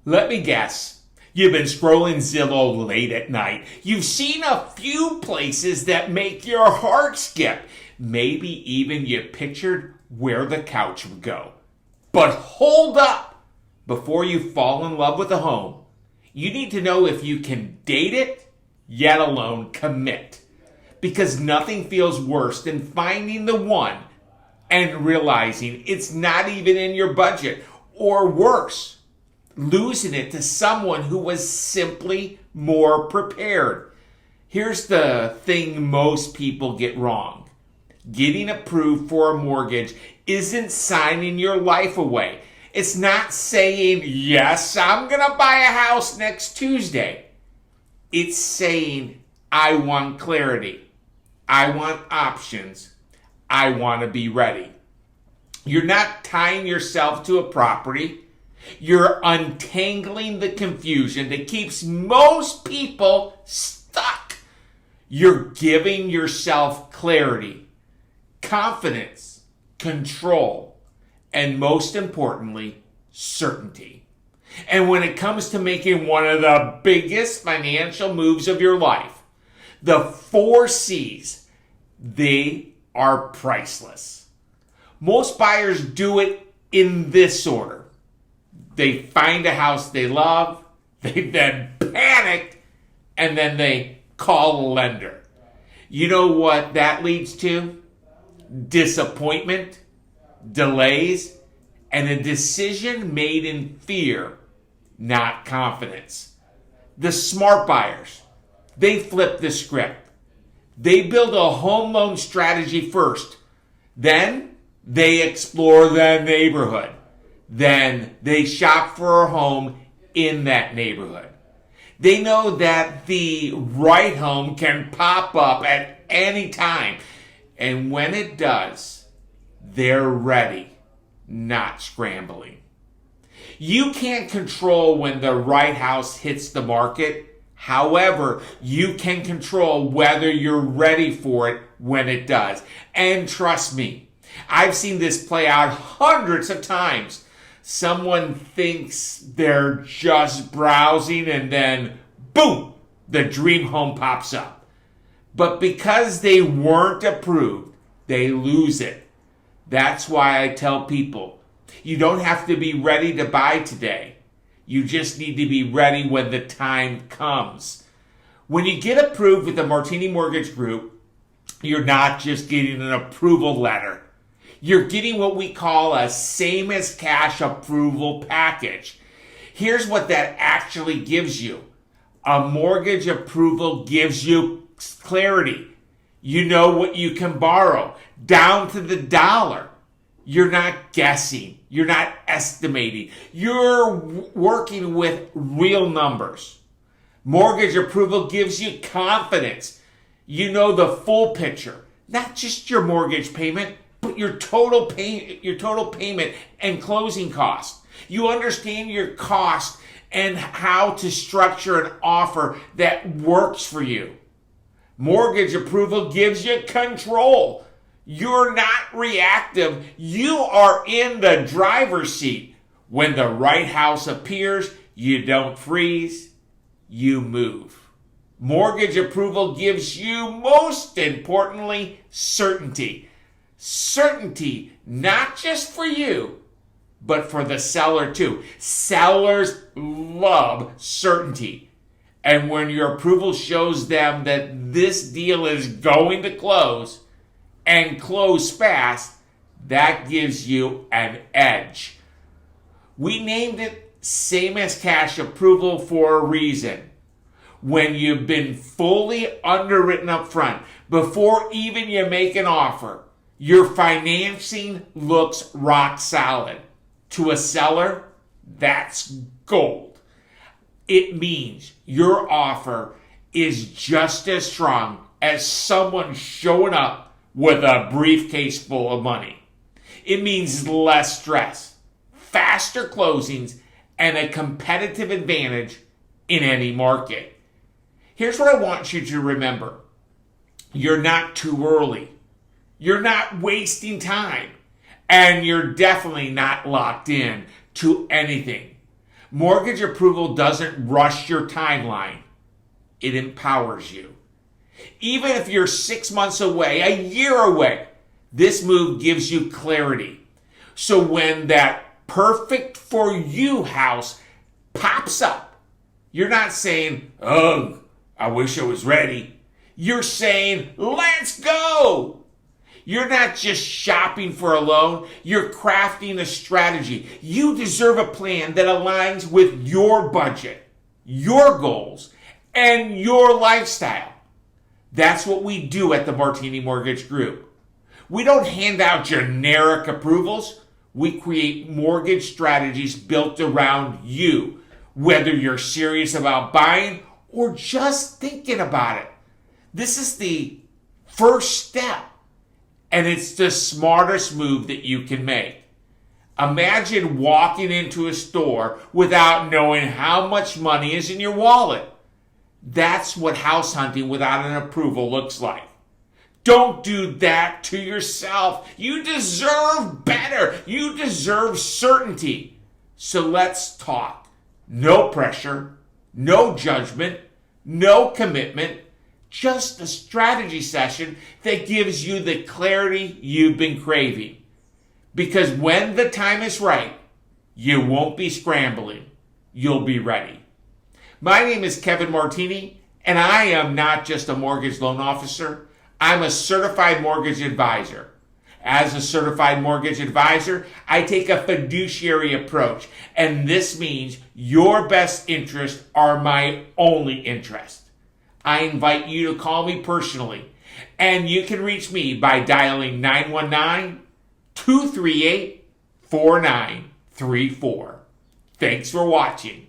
Let me guess. You've been scrolling Zillow late at night. You've seen a few places that make your heart skip. Maybe even you pictured where the couch would go. But hold up! Before you fall in love with a home, you need to know if you can date it, yet alone commit. Because nothing feels worse than finding the one and realizing it's not even in your budget, or worse, losing it to someone who was simply more prepared. Here's the thing most people get wrong. Getting approved for a mortgage isn't signing your life away. It's not saying, yes, I'm going to buy a house next Tuesday. It's saying, I want clarity. I want options. I want to be ready. You're not tying yourself to a property. You're untangling the confusion that keeps most people stuck. You're giving yourself clarity, confidence, control, and most importantly, certainty. And when it comes to making one of the biggest financial moves of your life, the 4 C's, they are priceless. Most buyers do it in this order. They find a house they love, they then panic, and then they call a lender. You know what that leads to? Disappointment, delays, and a decision made in fear, not confidence. The smart buyers, they flip the script. They build a home loan strategy first. Then they explore the neighborhood. Then they shop for a home in that neighborhood. They know that the right home can pop up at any time. And when it does, they're ready, not scrambling. You can't control when the right house hits the market. However, you can control whether you're ready for it when it does. And trust me, I've seen this play out hundreds of times. Someone thinks they're just browsing and then, boom, the dream home pops up. But because they weren't approved, they lose it. That's why I tell people, you don't have to be ready to buy today. You just need to be ready when the time comes. When you get approved with the Martini Mortgage Group, you're not just getting an approval letter. You're getting what we call a same as cash approval package. Here's what that actually gives you. A mortgage approval gives you clarity. You know what you can borrow, down to the dollar. You're not guessing. You're not estimating. You're working with real numbers. Mortgage approval gives you confidence. You know the full picture, not just your mortgage payment, but your total payment and closing costs. You understand your cost and how to structure an offer that works for you. Mortgage approval gives you control. You're not reactive. You are in the driver's seat. When the right house appears, you don't freeze, you move. Mortgage approval gives you, most importantly, certainty. Certainty, not just for you, but for the seller too. Sellers love certainty. And when your approval shows them that this deal is going to close, and close fast, that gives you an edge. We named it same as cash approval for a reason. When you've been fully underwritten up front, before even you make an offer, your financing looks rock solid. To a seller, that's gold. It means your offer is just as strong as someone showing up with a briefcase full of money. It means less stress, faster closings, and a competitive advantage in any market. Here's what I want you to remember. You're not too early. You're not wasting time. And you're definitely not locked in to anything. Mortgage approval doesn't rush your timeline. It empowers you. Even if you're 6 months away, a year away, this move gives you clarity. So when that perfect for you house pops up, you're not saying, "Ugh, I wish I was ready." You're saying, "Let's go." You're not just shopping for a loan, you're crafting a strategy. You deserve a plan that aligns with your budget, your goals, and your lifestyle. That's what we do at the Martini Mortgage Group. We don't hand out generic approvals. We create mortgage strategies built around you, whether you're serious about buying or just thinking about it. This is the first step, and it's the smartest move that you can make. Imagine walking into a store without knowing how much money is in your wallet. That's what house hunting without an approval looks like. Don't do that to yourself. You deserve better. You deserve certainty. So let's talk. No pressure, no judgment, no commitment, just a strategy session that gives you the clarity you've been craving. Because when the time is right, you won't be scrambling. You'll be ready. My name is Kevin Martini, and I am not just a mortgage loan officer. I'm a certified mortgage advisor. As a certified mortgage advisor, I take a fiduciary approach, and this means your best interests are my only interest. I invite you to call me personally, and you can reach me by dialing 919-238-4934. Thanks for watching.